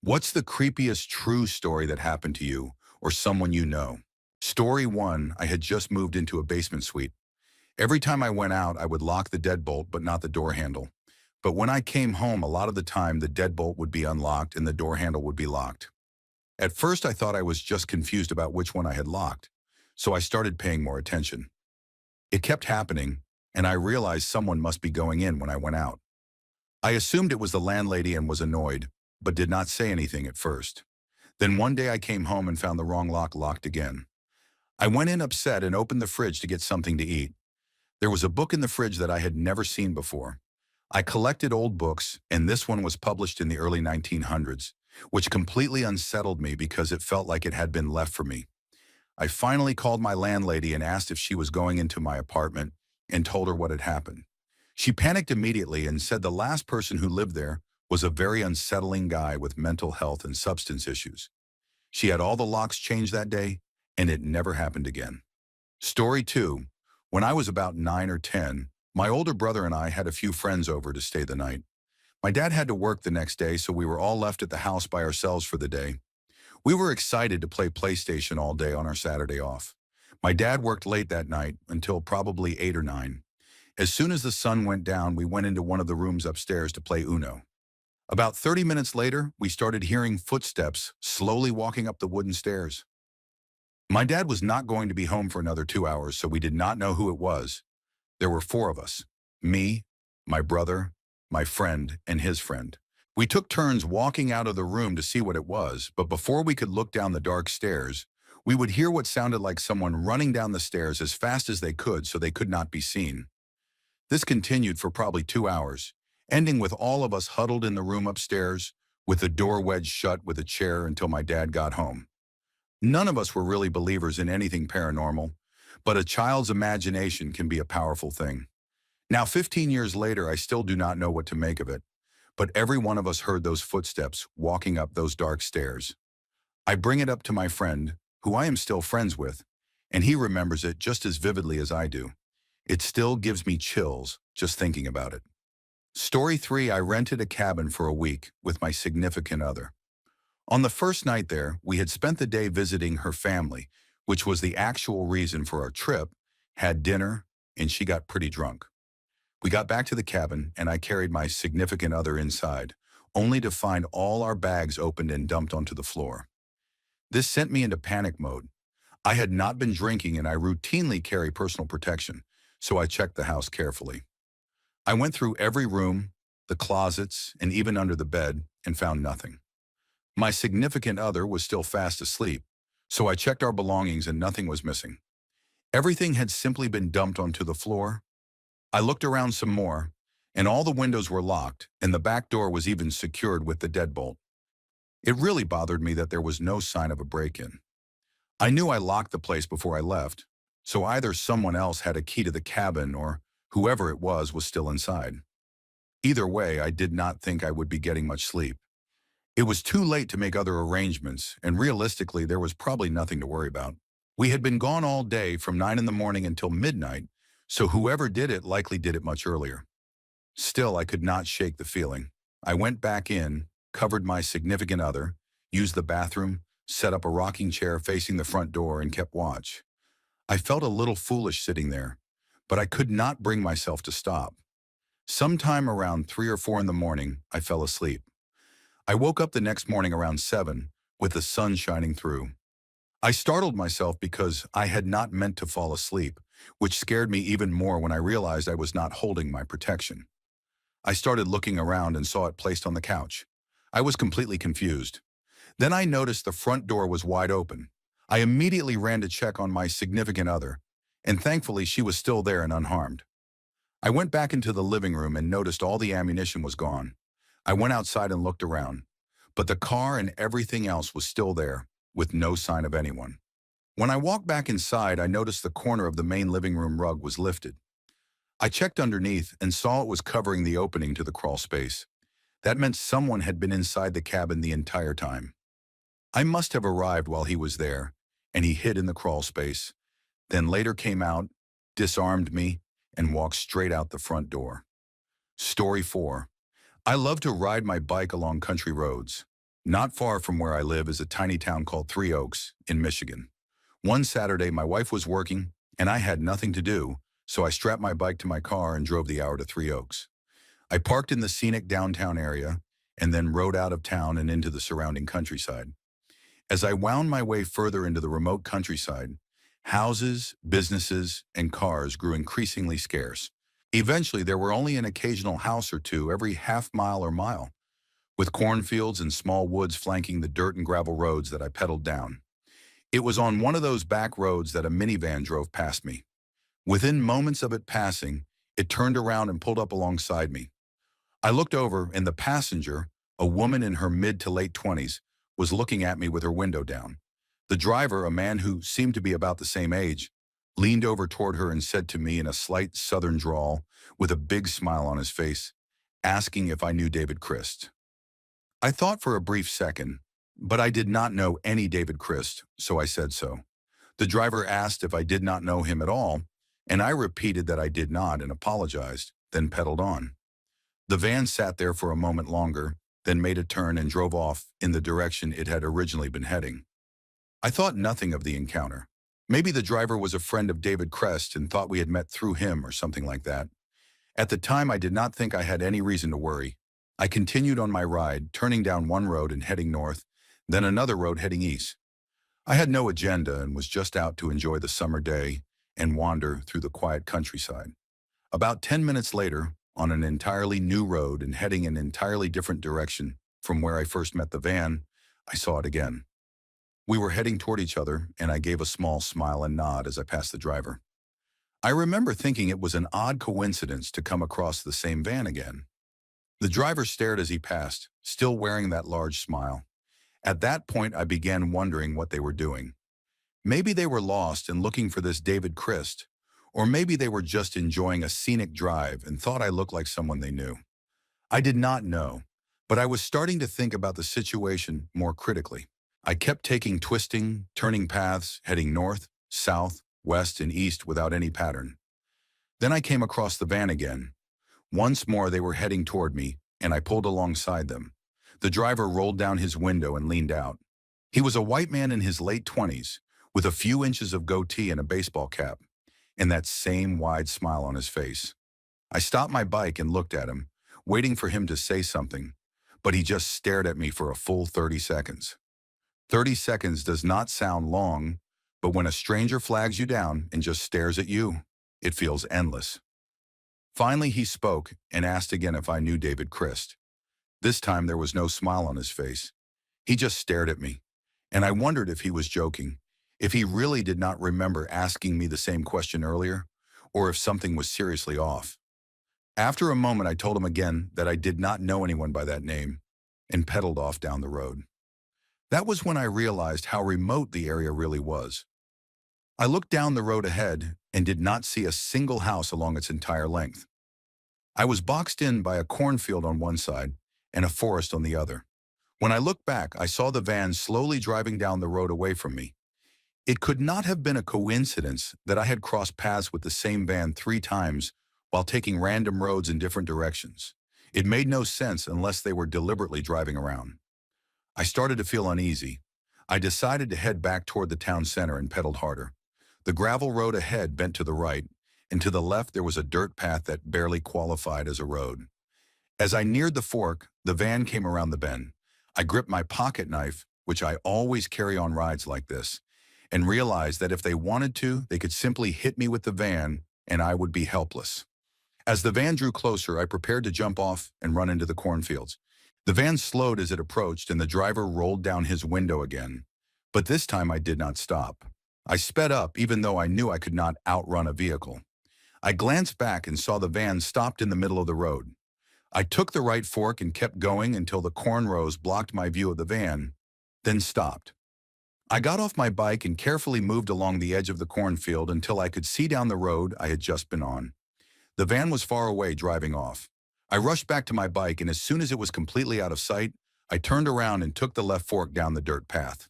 What's the creepiest true story that happened to you or someone you know? Story 1, I had just moved into a basement suite. Every time I went out, I would lock the deadbolt but not the door handle. But when I came home, a lot of the time the deadbolt would be unlocked and the door handle would be locked. At first, I thought I was just confused about which one I had locked, so I started paying more attention. It kept happening, and I realized someone must be going in when I went out. I assumed it was the landlady and was annoyed, but did not say anything at first. Then one day I came home and found the wrong lock locked again. I went in upset and opened the fridge to get something to eat. There was a book in the fridge that I had never seen before. I collected old books, and this one was published in the early 1900s, which completely unsettled me because it felt like it had been left for me. I finally called my landlady and asked if she was going into my apartment and told her what had happened. She panicked immediately and said the last person who lived there was a very unsettling guy with mental health and substance issues. She had all the locks changed that day, and it never happened again. Story 2. When I was about 9 or 10, my older brother and I had a few friends over to stay the night. My dad had to work the next day, so we were all left at the house by ourselves for the day. We were excited to play PlayStation all day on our Saturday off. My dad worked late that night until probably 8 or 9. As soon as the sun went down, we went into one of the rooms upstairs to play Uno. About 30 minutes later, we started hearing footsteps slowly walking up the wooden stairs. My dad was not going to be home for another 2 hours, so we did not know who it was. There were four of us: me, my brother, my friend, and his friend. We took turns walking out of the room to see what it was, but before we could look down the dark stairs, we would hear what sounded like someone running down the stairs as fast as they could so they could not be seen. This continued for probably 2 hours, ending with all of us huddled in the room upstairs, with the door wedged shut with a chair until my dad got home. None of us were really believers in anything paranormal, but a child's imagination can be a powerful thing. Now, 15 years later, I still do not know what to make of it, but every one of us heard those footsteps walking up those dark stairs. I bring it up to my friend, who I am still friends with, and he remembers it just as vividly as I do. It still gives me chills just thinking about it. Story 3, I rented a cabin for a week with my significant other. On the first night there, we had spent the day visiting her family, which was the actual reason for our trip, had dinner, and she got pretty drunk. We got back to the cabin, and I carried my significant other inside, only to find all our bags opened and dumped onto the floor. This sent me into panic mode. I had not been drinking, and I routinely carry personal protection, so I checked the house carefully. I went through every room, the closets, and even under the bed, and found nothing. My significant other was still fast asleep, so I checked our belongings and nothing was missing. Everything had simply been dumped onto the floor. I looked around some more, and all the windows were locked, and the back door was even secured with the deadbolt. It really bothered me that there was no sign of a break-in. I knew I locked the place before I left, so either someone else had a key to the cabin or whoever it was still inside. Either way, I did not think I would be getting much sleep. It was too late to make other arrangements, and realistically, there was probably nothing to worry about. We had been gone all day from 9 in the morning until midnight, so whoever did it likely did it much earlier. Still, I could not shake the feeling. I went back in, covered my significant other, used the bathroom, set up a rocking chair facing the front door, and kept watch. I felt a little foolish sitting there, but I could not bring myself to stop. Sometime around 3 or 4 in the morning, I fell asleep. I woke up the next morning around 7, with the sun shining through. I startled myself because I had not meant to fall asleep, which scared me even more when I realized I was not holding my protection. I started looking around and saw it placed on the couch. I was completely confused. Then I noticed the front door was wide open. I immediately ran to check on my significant other, and thankfully she was still there and unharmed. I went back into the living room and noticed all the ammunition was gone. I went outside and looked around, but the car and everything else was still there, with no sign of anyone. When I walked back inside, I noticed the corner of the main living room rug was lifted. I checked underneath and saw it was covering the opening to the crawl space. That meant someone had been inside the cabin the entire time. I must have arrived while he was there, and he hid in the crawl space, then later came out, disarmed me, and walked straight out the front door. Story 4. I love to ride my bike along country roads. Not far from where I live is a tiny town called Three Oaks in Michigan. One Saturday, my wife was working and I had nothing to do, so I strapped my bike to my car and drove the hour to Three Oaks. I parked in the scenic downtown area and then rode out of town and into the surrounding countryside. As I wound my way further into the remote countryside, houses, businesses, and cars grew increasingly scarce. Eventually, there were only an occasional house or two every half mile or mile, with cornfields and small woods flanking the dirt and gravel roads that I pedaled down. It was on one of those back roads that a minivan drove past me. Within moments of it passing, it turned around and pulled up alongside me. I looked over, and the passenger, a woman in her mid to late 20s, was looking at me with her window down. The driver, a man who seemed to be about the same age, leaned over toward her and said to me in a slight southern drawl, with a big smile on his face, asking if I knew David Christ. I thought for a brief second, but I did not know any David Christ, so I said so. The driver asked if I did not know him at all, and I repeated that I did not and apologized, then pedaled on. The van sat there for a moment longer, then made a turn and drove off in the direction it had originally been heading. I thought nothing of the encounter. Maybe the driver was a friend of David Crest and thought we had met through him or something like that. At the time, I did not think I had any reason to worry. I continued on my ride, turning down one road and heading north, then another road heading east. I had no agenda and was just out to enjoy the summer day and wander through the quiet countryside. About 10 minutes later, on an entirely new road and heading in an entirely different direction from where I first met the van, I saw it again. We were heading toward each other, and I gave a small smile and nod as I passed the driver. I remember thinking it was an odd coincidence to come across the same van again. The driver stared as he passed, still wearing that large smile. At that point, I began wondering what they were doing. Maybe they were lost and looking for this David Christ, or maybe they were just enjoying a scenic drive and thought I looked like someone they knew. I did not know, but I was starting to think about the situation more critically. I kept taking twisting, turning paths, heading north, south, west, and east without any pattern. Then I came across the van again. Once more they were heading toward me, and I pulled alongside them. The driver rolled down his window and leaned out. He was a white man in his late 20s, with a few inches of goatee and a baseball cap, and that same wide smile on his face. I stopped my bike and looked at him, waiting for him to say something, but he just stared at me for a full 30 seconds. 30 seconds does not sound long, but when a stranger flags you down and just stares at you, it feels endless. Finally, he spoke and asked again if I knew David Christ. This time there was no smile on his face. He just stared at me, and I wondered if he was joking, if he really did not remember asking me the same question earlier, or if something was seriously off. After a moment, I told him again that I did not know anyone by that name, and pedaled off down the road. That was when I realized how remote the area really was. I looked down the road ahead and did not see a single house along its entire length. I was boxed in by a cornfield on one side and a forest on the other. When I looked back, I saw the van slowly driving down the road away from me. It could not have been a coincidence that I had crossed paths with the same van 3 times while taking random roads in different directions. It made no sense unless they were deliberately driving around. I started to feel uneasy. I decided to head back toward the town center and pedaled harder. The gravel road ahead bent to the right, and to the left there was a dirt path that barely qualified as a road. As I neared the fork, the van came around the bend. I gripped my pocket knife, which I always carry on rides like this, and realized that if they wanted to, they could simply hit me with the van and I would be helpless. As the van drew closer, I prepared to jump off and run into the cornfields. The van slowed as it approached and the driver rolled down his window again. But this time I did not stop. I sped up even though I knew I could not outrun a vehicle. I glanced back and saw the van stopped in the middle of the road. I took the right fork and kept going until the corn rows blocked my view of the van, then stopped. I got off my bike and carefully moved along the edge of the cornfield until I could see down the road I had just been on. The van was far away, driving off. I rushed back to my bike, and as soon as it was completely out of sight, I turned around and took the left fork down the dirt path.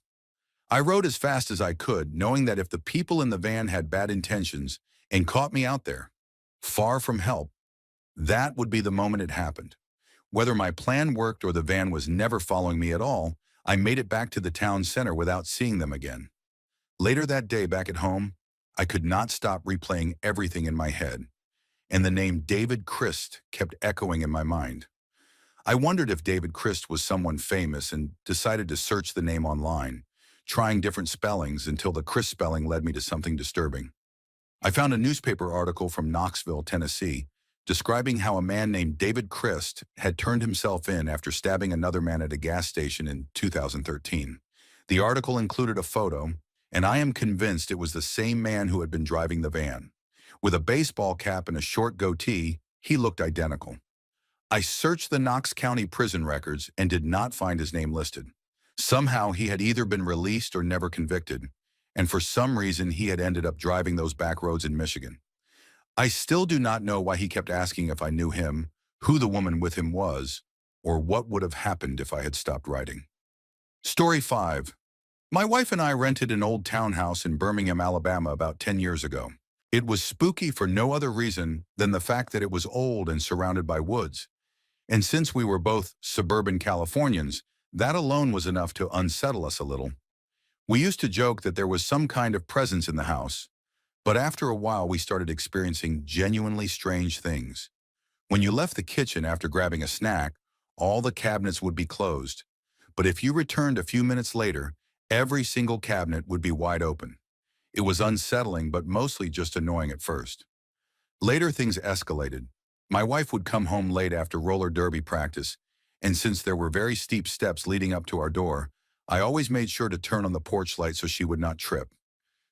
I rode as fast as I could, knowing that if the people in the van had bad intentions and caught me out there, far from help, that would be the moment it happened. Whether my plan worked or the van was never following me at all, I made it back to the town center without seeing them again. Later that day back at home, I could not stop replaying everything in my head, and the name David Christ kept echoing in my mind. I wondered if David Christ was someone famous and decided to search the name online, trying different spellings until the Christ spelling led me to something disturbing. I found a newspaper article from Knoxville, Tennessee, describing how a man named David Christ had turned himself in after stabbing another man at a gas station in 2013. The article included a photo, and I am convinced it was the same man who had been driving the van. With a baseball cap and a short goatee, he looked identical. I searched the Knox County prison records and did not find his name listed. Somehow he had either been released or never convicted, and for some reason he had ended up driving those back roads in Michigan. I still do not know why he kept asking if I knew him, who the woman with him was, or what would have happened if I had stopped writing. Story 5. My wife and I rented an old townhouse in Birmingham, Alabama about 10 years ago. It was spooky for no other reason than the fact that it was old and surrounded by woods. And since we were both suburban Californians, that alone was enough to unsettle us a little. We used to joke that there was some kind of presence in the house, but after a while we started experiencing genuinely strange things. When you left the kitchen after grabbing a snack, all the cabinets would be closed. But if you returned a few minutes later, every single cabinet would be wide open. It was unsettling, but mostly just annoying at first. Later things escalated. My wife would come home late after roller derby practice, and since there were very steep steps leading up to our door, I always made sure to turn on the porch light so she would not trip.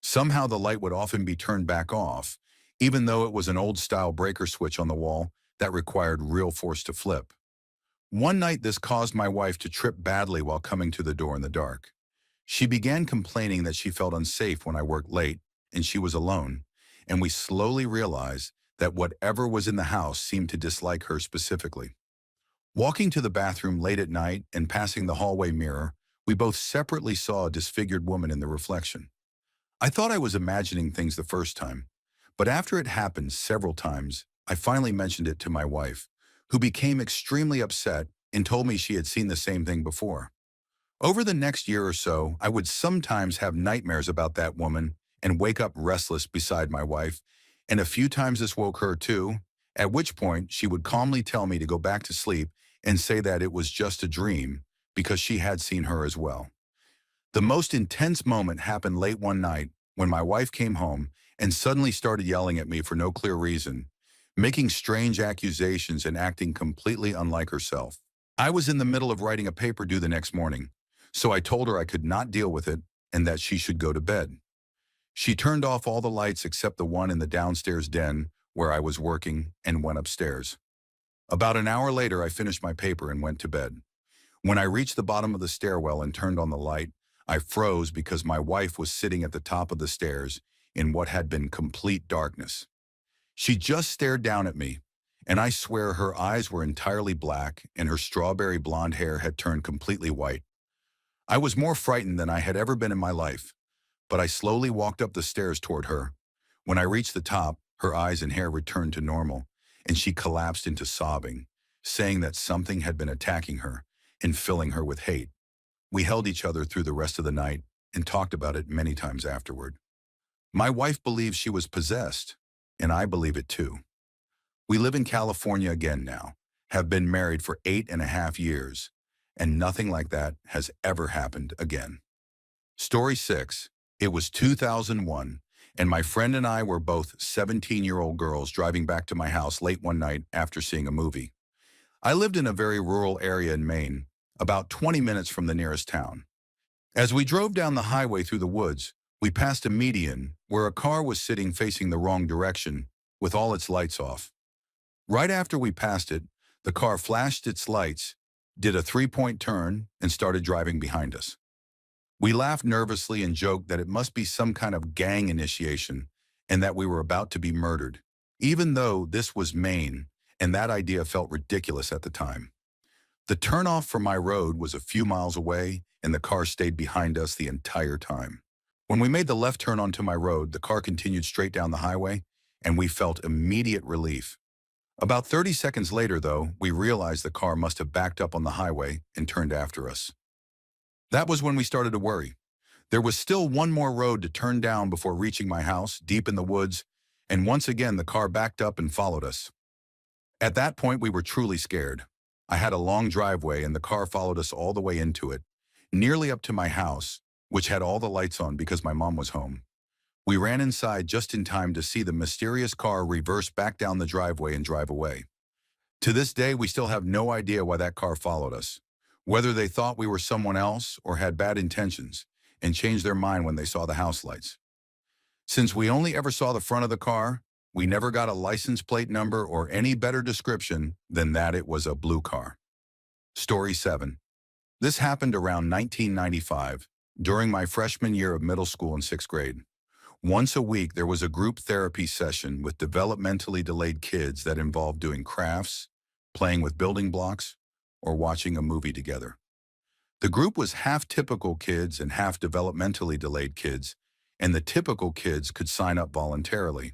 Somehow the light would often be turned back off, even though it was an old-style breaker switch on the wall that required real force to flip. One night this caused my wife to trip badly while coming to the door in the dark. She began complaining that she felt unsafe when I worked late and she was alone, and we slowly realized that whatever was in the house seemed to dislike her specifically. Walking to the bathroom late at night and passing the hallway mirror, we both separately saw a disfigured woman in the reflection. I thought I was imagining things the first time, but after it happened several times, I finally mentioned it to my wife, who became extremely upset and told me she had seen the same thing before. Over the next year or so, I would sometimes have nightmares about that woman and wake up restless beside my wife, and a few times this woke her too, at which point she would calmly tell me to go back to sleep and say that it was just a dream because she had seen her as well. The most intense moment happened late one night when my wife came home and suddenly started yelling at me for no clear reason, making strange accusations and acting completely unlike herself. I was in the middle of writing a paper due the next morning, so I told her I could not deal with it and that she should go to bed. She turned off all the lights except the one in the downstairs den where I was working and went upstairs. About an hour later, I finished my paper and went to bed. When I reached the bottom of the stairwell and turned on the light, I froze because my wife was sitting at the top of the stairs in what had been complete darkness. She just stared down at me, and I swear her eyes were entirely black and her strawberry blonde hair had turned completely white. I was more frightened than I had ever been in my life, but I slowly walked up the stairs toward her. When I reached the top, her eyes and hair returned to normal, and she collapsed into sobbing, saying that something had been attacking her and filling her with hate. We held each other through the rest of the night and talked about it many times afterward. My wife believes she was possessed, and I believe it too. We live in California again now, have been married for 8.5 years, and nothing like that has ever happened again. Story 6. It was 2001, and my friend and I were both 17-year-old girls driving back to my house late one night after seeing a movie. I lived in a very rural area in Maine, about 20 minutes from the nearest town. As we drove down the highway through the woods, we passed a median where a car was sitting facing the wrong direction with all its lights off. Right after we passed it, the car flashed its lights, did a 3-point turn, and started driving behind us. We laughed nervously and joked that it must be some kind of gang initiation and that we were about to be murdered, even though this was Maine, and that idea felt ridiculous at the time. The turnoff from my road was a few miles away, and the car stayed behind us the entire time. When we made the left turn onto my road, the car continued straight down the highway, and we felt immediate relief. About 30 seconds later, though, we realized the car must have backed up on the highway and turned after us. That was when we started to worry. There was still one more road to turn down before reaching my house, deep in the woods, and once again the car backed up and followed us. At that point, we were truly scared. I had a long driveway and the car followed us all the way into it, nearly up to my house, which had all the lights on because my mom was home. We ran inside just in time to see the mysterious car reverse back down the driveway and drive away. To this day, we still have no idea why that car followed us, whether they thought we were someone else or had bad intentions and changed their mind when they saw the house lights. Since we only ever saw the front of the car, we never got a license plate number or any better description than that it was a blue car. Story 7. This happened around 1995, during my freshman year of middle school in 6th grade. Once a week, there was a group therapy session with developmentally delayed kids that involved doing crafts, playing with building blocks, or watching a movie together. The group was half typical kids and half developmentally delayed kids, and the typical kids could sign up voluntarily.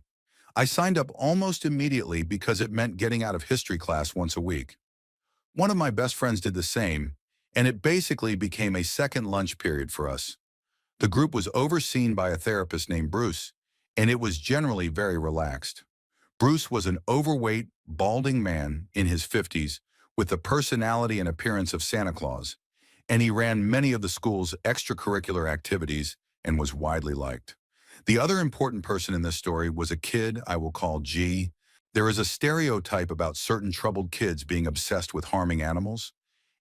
I signed up almost immediately because it meant getting out of history class once a week. One of my best friends did the same, and it basically became a second lunch period for us. The group was overseen by a therapist named Bruce, and it was generally very relaxed. Bruce was an overweight, balding man in his 50s with the personality and appearance of Santa Claus, and he ran many of the school's extracurricular activities and was widely liked. The other important person in this story was a kid I will call G. There is a stereotype about certain troubled kids being obsessed with harming animals,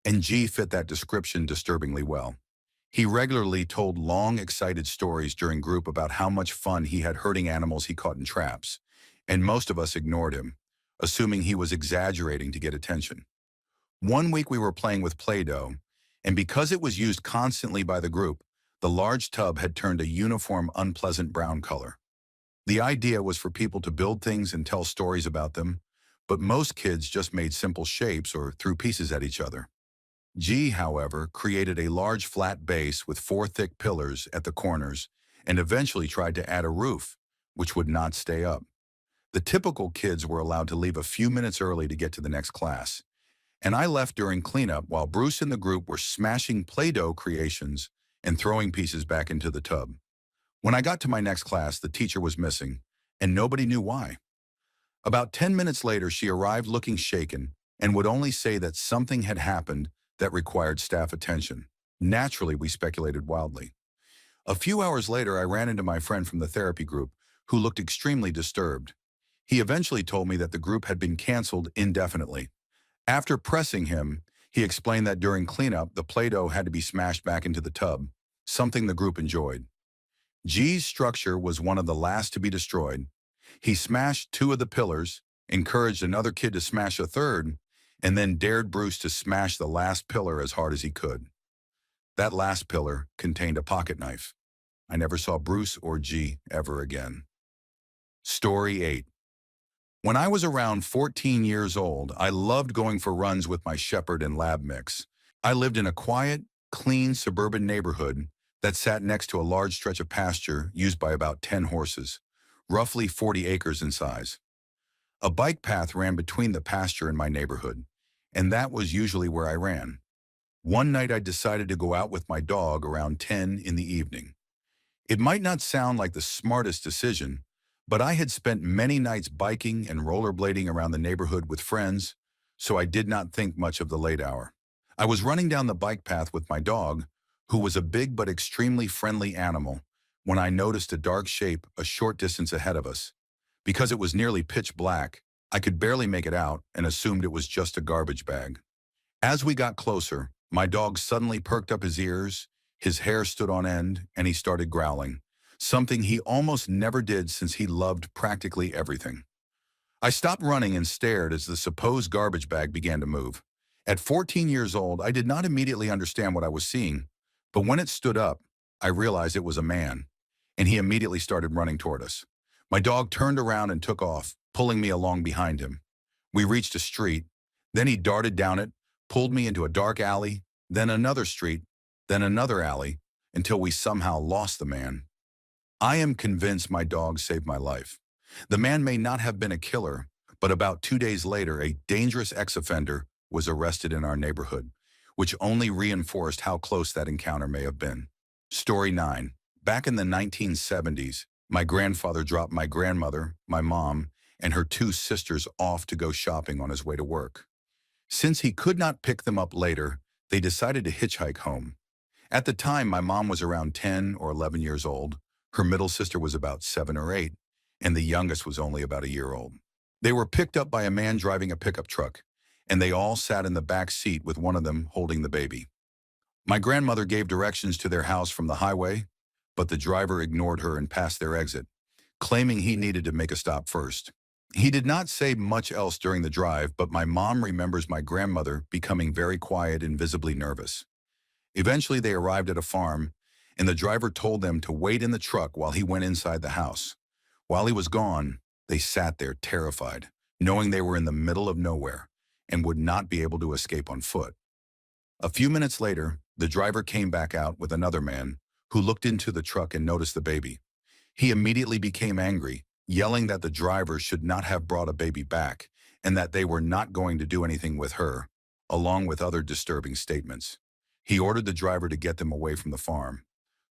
and G fit that description disturbingly well. He regularly told long, excited stories during group about how much fun he had hurting animals he caught in traps, and most of us ignored him, assuming he was exaggerating to get attention. One week we were playing with Play-Doh, and because it was used constantly by the group, the large tub had turned a uniform, unpleasant brown color. The idea was for people to build things and tell stories about them, but most kids just made simple shapes or threw pieces at each other. G, however, created a large flat base with 4 thick pillars at the corners and eventually tried to add a roof, which would not stay up. The typical kids were allowed to leave a few minutes early to get to the next class, and I left during cleanup while Bruce and the group were smashing Play-Doh creations and throwing pieces back into the tub. When I got to my next class, the teacher was missing, and nobody knew why. About 10 minutes later, she arrived looking shaken and would only say that something had happened that required staff attention. Naturally, we speculated wildly. A few hours later, I ran into my friend from the therapy group, who looked extremely disturbed. He eventually told me that the group had been canceled indefinitely. After pressing him, he explained that during cleanup, the Play-Doh had to be smashed back into the tub, something the group enjoyed. G's structure was one of the last to be destroyed. He smashed 2 of the pillars, encouraged another kid to smash a third, and then dared Bruce to smash the last pillar as hard as he could. That last pillar contained a pocket knife. I never saw Bruce or G ever again. Story 8. When I was around 14 years old, I loved going for runs with my Shepherd and Lab mix. I lived in a quiet, clean suburban neighborhood that sat next to a large stretch of pasture used by about 10 horses, roughly 40 acres in size. A bike path ran between the pasture and my neighborhood, and that was usually where I ran. One night I decided to go out with my dog around 10 in the evening. It might not sound like the smartest decision, but I had spent many nights biking and rollerblading around the neighborhood with friends, so I did not think much of the late hour. I was running down the bike path with my dog, who was a big but extremely friendly animal, when I noticed a dark shape a short distance ahead of us. Because it was nearly pitch black, I could barely make it out and assumed it was just a garbage bag. As we got closer, my dog suddenly perked up his ears, his hair stood on end, and he started growling, something he almost never did since he loved practically everything. I stopped running and stared as the supposed garbage bag began to move. At 14 years old, I did not immediately understand what I was seeing, but when it stood up, I realized it was a man, and he immediately started running toward us. My dog turned around and took off, pulling me along behind him. We reached a street, then he darted down it, pulled me into a dark alley, then another street, then another alley, until we somehow lost the man. I am convinced my dog saved my life. The man may not have been a killer, but about 2 days later, a dangerous ex-offender was arrested in our neighborhood. which only reinforced how close that encounter may have been. Story 9. Back in the 1970s, my grandfather dropped my grandmother, my mom, and her two sisters off to go shopping on his way to work. Since he could not pick them up later, they decided to hitchhike home. At the time, my mom was around 10 or 11 years old, her middle sister was about 7 or 8, and the youngest was only about a year old. They were picked up by a man driving a pickup truck, and they all sat in the back seat with one of them holding the baby. My grandmother gave directions to their house from the highway, but the driver ignored her and passed their exit, claiming he needed to make a stop first. He did not say much else during the drive, but my mom remembers my grandmother becoming very quiet and visibly nervous. Eventually, they arrived at a farm, and the driver told them to wait in the truck while he went inside the house. While he was gone, they sat there terrified, knowing they were in the middle of nowhere and would not be able to escape on foot. A few minutes later, the driver came back out with another man who looked into the truck and noticed the baby. He immediately became angry, yelling that the driver should not have brought a baby back and that they were not going to do anything with her, along with other disturbing statements. He ordered the driver to get them away from the farm.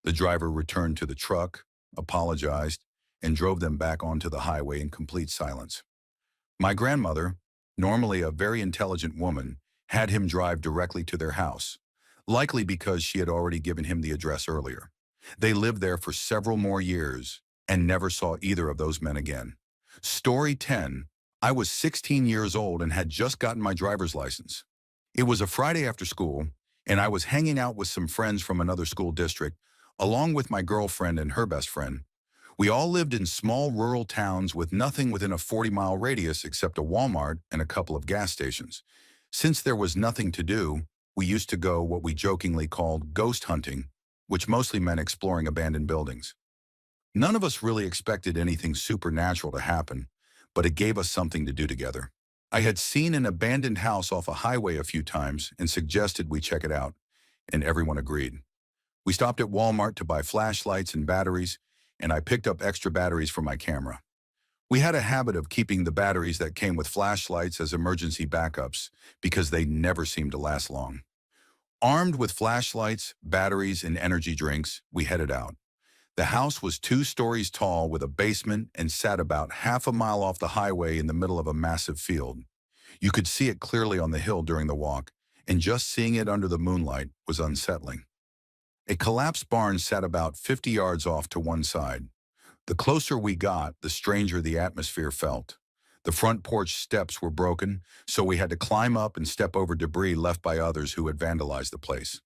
The driver returned to the truck, apologized, and drove them back onto the highway in complete silence. My grandmother, normally a very intelligent woman, had him drive directly to their house, likely because she had already given him the address earlier. They lived there for several more years and never saw either of those men again. Story 10. I was 16 years old and had just gotten my driver's license. It was a Friday after school, and I was hanging out with some friends from another school district, along with my girlfriend and her best friend. We all lived in small rural towns with nothing within a 40-mile radius except a Walmart and a couple of gas stations. Since there was nothing to do, we used to go what we jokingly called ghost hunting, which mostly meant exploring abandoned buildings. None of us really expected anything supernatural to happen, but it gave us something to do together. I had seen an abandoned house off a highway a few times and suggested we check it out, and everyone agreed. We stopped at Walmart to buy flashlights and batteries, and I picked up extra batteries for my camera. We had a habit of keeping the batteries that came with flashlights as emergency backups because they never seemed to last long. Armed with flashlights, batteries, and energy drinks, we headed out. The house was 2 stories tall with a basement and sat about half a mile off the highway in the middle of a massive field. You could see it clearly on the hill during the walk, and just seeing it under the moonlight was unsettling. A collapsed barn sat about 50 yards off to one side. The closer we got, the stranger the atmosphere felt. The front porch steps were broken, so we had to climb up and step over debris left by others who had vandalized the place.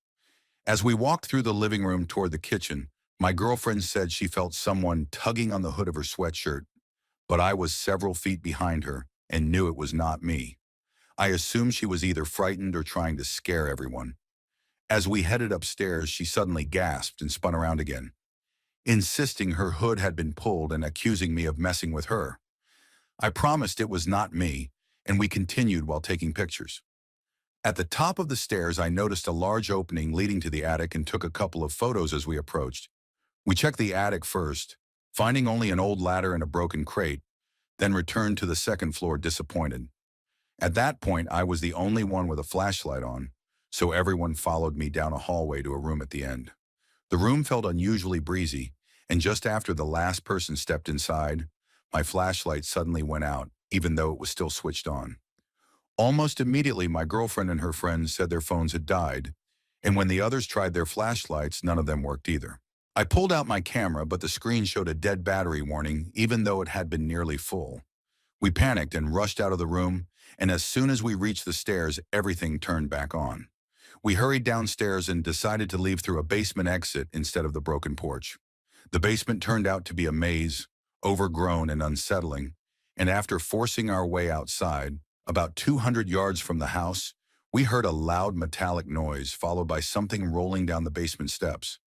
As we walked through the living room toward the kitchen, my girlfriend said she felt someone tugging on the hood of her sweatshirt, but I was several feet behind her and knew it was not me. I assumed she was either frightened or trying to scare everyone. As we headed upstairs, she suddenly gasped and spun around again, insisting her hood had been pulled and accusing me of messing with her. I promised it was not me, and we continued while taking pictures. At the top of the stairs, I noticed a large opening leading to the attic and took a couple of photos as we approached. We checked the attic first, finding only an old ladder and a broken crate, then returned to the second floor disappointed. At that point, I was the only one with a flashlight on, so everyone followed me down a hallway to a room at the end. The room felt unusually breezy, and just after the last person stepped inside, my flashlight suddenly went out, even though it was still switched on. Almost immediately, my girlfriend and her friends said their phones had died, and when the others tried their flashlights, none of them worked either. I pulled out my camera, but the screen showed a dead battery warning, even though it had been nearly full. We panicked and rushed out of the room, and as soon as we reached the stairs, everything turned back on. We hurried downstairs and decided to leave through a basement exit instead of the broken porch. The basement turned out to be a maze, overgrown and unsettling, and after forcing our way outside, about 200 yards from the house, we heard a loud metallic noise followed by something rolling down the basement steps.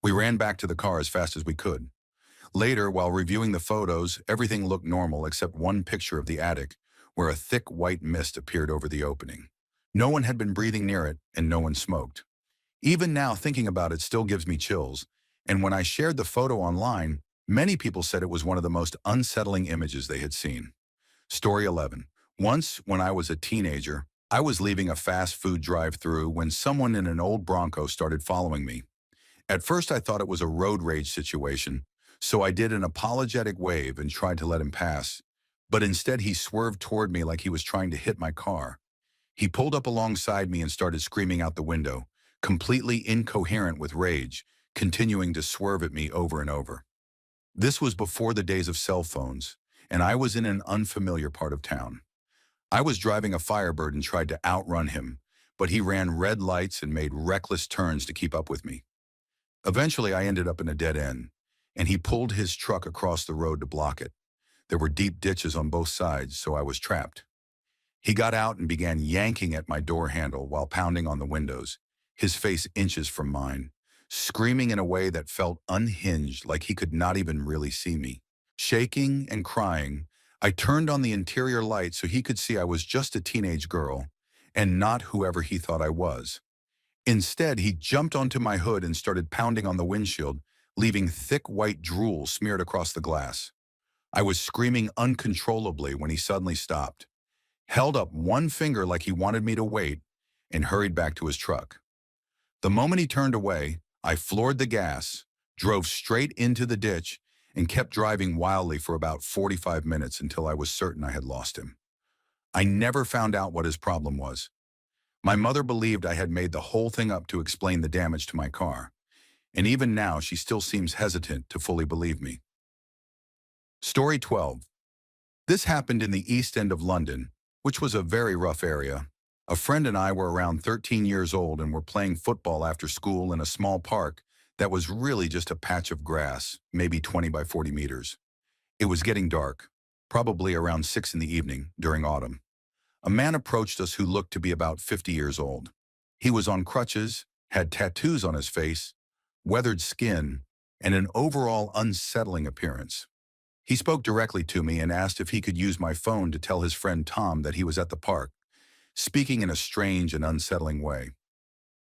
We ran back to the car as fast as we could. Later, while reviewing the photos, everything looked normal except one picture of the attic, where a thick white mist appeared over the opening. No one had been breathing near it, and no one smoked. Even now, thinking about it still gives me chills, and when I shared the photo online, many people said it was one of the most unsettling images they had seen. Story 11. Once, when I was a teenager, I was leaving a fast food drive-through when someone in an old Bronco started following me. At first, I thought it was a road rage situation, so I did an apologetic wave and tried to let him pass. But instead, he swerved toward me like he was trying to hit my car. He pulled up alongside me and started screaming out the window, completely incoherent with rage, continuing to swerve at me over and over. This was before the days of cell phones, and I was in an unfamiliar part of town. I was driving a Firebird and tried to outrun him, but he ran red lights and made reckless turns to keep up with me. Eventually, I ended up in a dead end, and he pulled his truck across the road to block it. There were deep ditches on both sides, so I was trapped. He got out and began yanking at my door handle while pounding on the windows, his face inches from mine, screaming in a way that felt unhinged, like he could not even really see me. Shaking and crying, I turned on the interior light so he could see I was just a teenage girl and not whoever he thought I was. Instead, he jumped onto my hood and started pounding on the windshield, leaving thick white drool smeared across the glass. I was screaming uncontrollably when he suddenly stopped, held up one finger like he wanted me to wait, and hurried back to his truck. The moment he turned away, I floored the gas, drove straight into the ditch, and kept driving wildly for about 45 minutes until I was certain I had lost him. I never found out what his problem was. My mother believed I had made the whole thing up to explain the damage to my car, and even now she still seems hesitant to fully believe me. Story 12. This happened in the East End of London, which was a very rough area. A friend and I were around 13 years old and were playing football after school in a small park that was really just a patch of grass, maybe 20 by 40 meters. It was getting dark, probably around 6 in the evening during autumn. A man approached us who looked to be about 50 years old. He was on crutches, had tattoos on his face, weathered skin, and an overall unsettling appearance. He spoke directly to me and asked if he could use my phone to tell his friend Tom that he was at the park, speaking in a strange and unsettling way.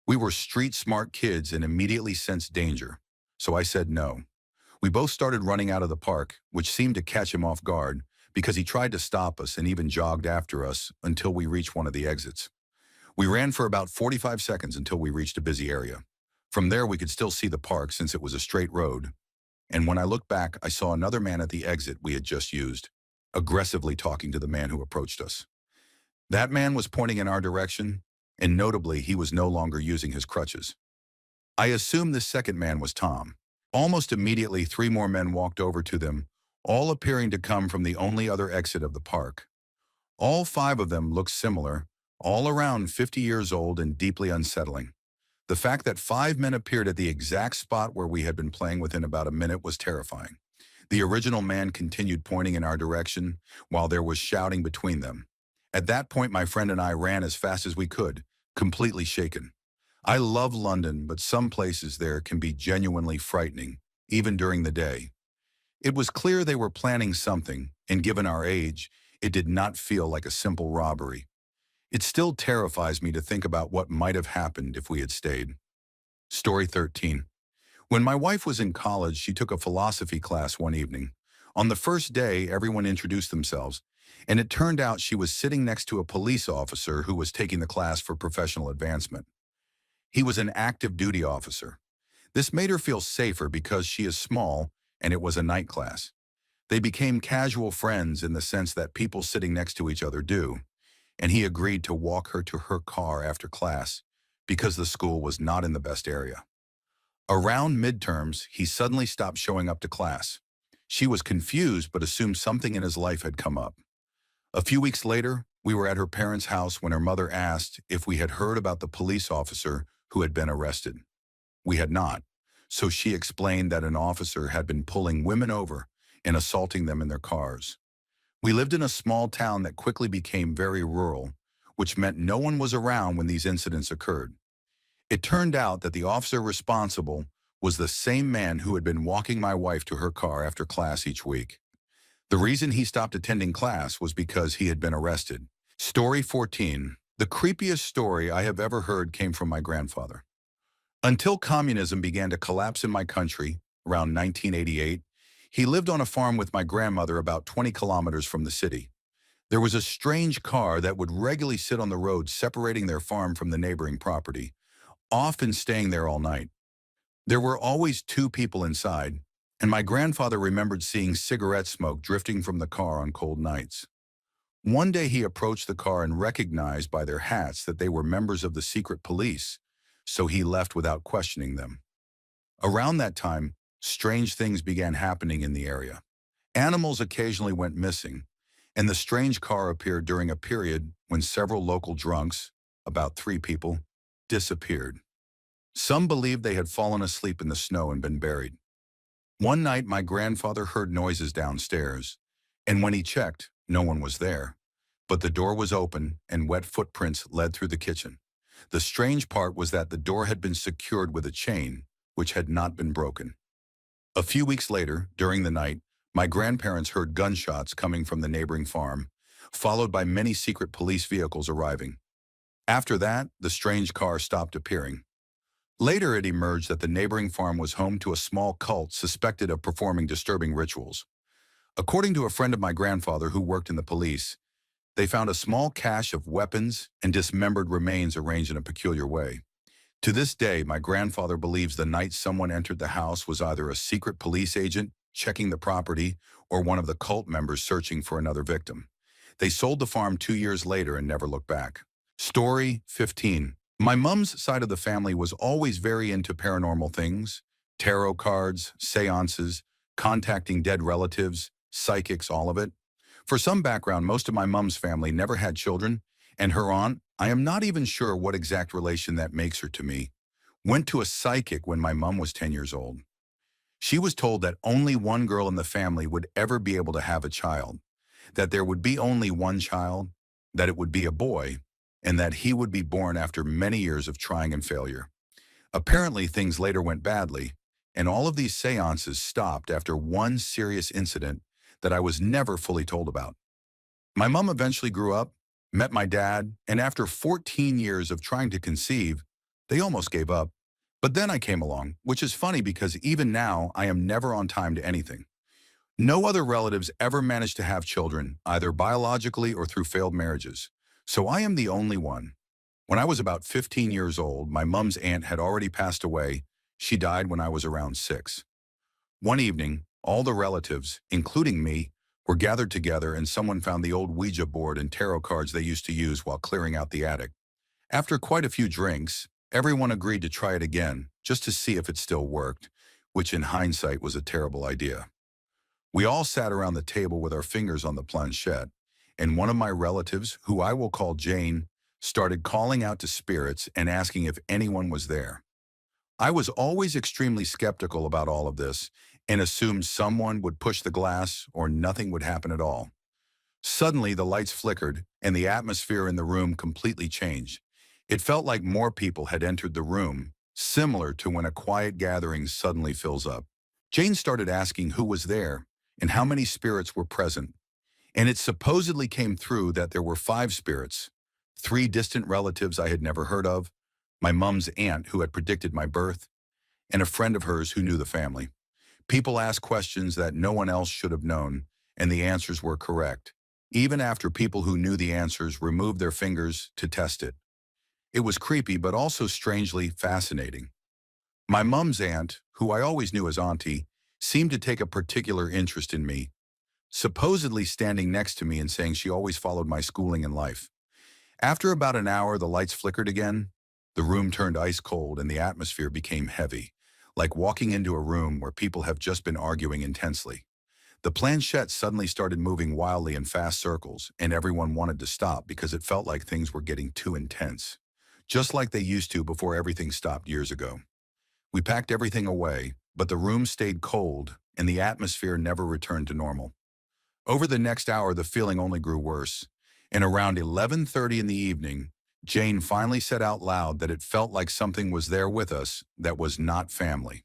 We were street-smart kids and immediately sensed danger, so I said no. We both started running out of the park, which seemed to catch him off guard, because he tried to stop us and even jogged after us until we reached one of the exits. We ran for about 45 seconds until we reached a busy area. From there, we could still see the park since it was a straight road. And when I looked back, I saw another man at the exit we had just used, aggressively talking to the man who approached us. That man was pointing in our direction, and notably, he was no longer using his crutches. I assumed the second man was Tom. Almost immediately, 3 more men walked over to them, all appearing to come from the only other exit of the park. All 5 of them looked similar, all around 50 years old and deeply unsettling. The fact that 5 men appeared at the exact spot where we had been playing within about a minute was terrifying. The original man continued pointing in our direction while there was shouting between them. At that point, my friend and I ran as fast as we could, completely shaken. I love London, but some places there can be genuinely frightening, even during the day. It was clear they were planning something, and given our age, it did not feel like a simple robbery. It still terrifies me to think about what might have happened if we had stayed. Story 13. When my wife was in college, she took a philosophy class one evening. On the first day, everyone introduced themselves, and it turned out she was sitting next to a police officer who was taking the class for professional advancement. He was an active duty officer. This made her feel safer because she is small and it was a night class. They became casual friends in the sense that people sitting next to each other do, and he agreed to walk her to her car after class because the school was not in the best area. Around midterms, he suddenly stopped showing up to class. She was confused but assumed something in his life had come up. A few weeks later, we were at her parents' house when her mother asked if we had heard about the police officer who had been arrested. We had not, so she explained that an officer had been pulling women over and assaulting them in their cars. We lived in a small town that quickly became very rural, which meant no one was around when these incidents occurred. It turned out that the officer responsible was the same man who had been walking my wife to her car after class each week. The reason he stopped attending class was because he had been arrested. Story 14. The creepiest story I have ever heard came from my grandfather. Until communism began to collapse in my country, around 1988, he lived on a farm with my grandmother about 20 kilometers from the city. There was a strange car that would regularly sit on the road separating their farm from the neighboring property, often staying there all night. There were always two people inside, and my grandfather remembered seeing cigarette smoke drifting from the car on cold nights. One day he approached the car and recognized by their hats that they were members of the secret police, so he left without questioning them. Around that time, strange things began happening in the area. Animals occasionally went missing, and the strange car appeared during a period when several local drunks, about 3 people, disappeared. Some believed they had fallen asleep in the snow and been buried. One night, my grandfather heard noises downstairs, and when he checked, no one was there. But the door was open and wet footprints led through the kitchen. The strange part was that the door had been secured with a chain, which had not been broken. A few weeks later, during the night, my grandparents heard gunshots coming from the neighboring farm, followed by many secret police vehicles arriving. After that, the strange car stopped appearing. Later, it emerged that the neighboring farm was home to a small cult suspected of performing disturbing rituals. According to a friend of my grandfather who worked in the police, they found a small cache of weapons and dismembered remains arranged in a peculiar way. To this day, my grandfather believes the night someone entered the house was either a secret police agent checking the property or one of the cult members searching for another victim. They sold the farm 2 years later and never looked back. Story 15. My mom's side of the family was always very into paranormal things, tarot cards, seances, contacting dead relatives, psychics, all of it. For some background, most of my mom's family never had children, and her aunt, I am not even sure what exact relation that makes her to me, went to a psychic when my mom was 10 years old. She was told that only one girl in the family would ever be able to have a child, that there would be only one child, that it would be a boy, and that he would be born after many years of trying and failure. Apparently, things later went badly, and all of these seances stopped after one serious incident that I was never fully told about. My mom eventually grew up, met my dad, and after 14 years of trying to conceive, they almost gave up. But then I came along, which is funny because even now I am never on time to anything. No other relatives ever managed to have children, either biologically or through failed marriages. So I am the only one. When I was about 15 years old, my mom's aunt had already passed away. She died when I was around 6. One evening, all the relatives, including me, were gathered together and someone found the old Ouija board and tarot cards they used to use while clearing out the attic. After quite a few drinks, everyone agreed to try it again, just to see if it still worked, which in hindsight was a terrible idea. We all sat around the table with our fingers on the planchette, and one of my relatives, who I will call Jane, started calling out to spirits and asking if anyone was there. I was always extremely skeptical about all of this and assumed someone would push the glass or nothing would happen at all. Suddenly, the lights flickered and the atmosphere in the room completely changed. It felt like more people had entered the room, similar to when a quiet gathering suddenly fills up. Jane started asking who was there and how many spirits were present, and it supposedly came through that there were 5 spirits, 3 distant relatives I had never heard of, my mom's aunt who had predicted my birth, and a friend of hers who knew the family. People asked questions that no one else should have known, and the answers were correct, even after people who knew the answers removed their fingers to test it. It was creepy but also strangely fascinating. My mom's aunt, who I always knew as Auntie, seemed to take a particular interest in me, supposedly standing next to me and saying she always followed my schooling and life. After about an hour, the lights flickered again. The room turned ice cold and the atmosphere became heavy, like walking into a room where people have just been arguing intensely. The planchette suddenly started moving wildly in fast circles, and everyone wanted to stop because it felt like things were getting too intense, just like they used to before everything stopped years ago. We packed everything away, but the room stayed cold and the atmosphere never returned to normal. Over the next hour, the feeling only grew worse, and around 11:30 in the evening, Jane finally said out loud that it felt like something was there with us that was not family.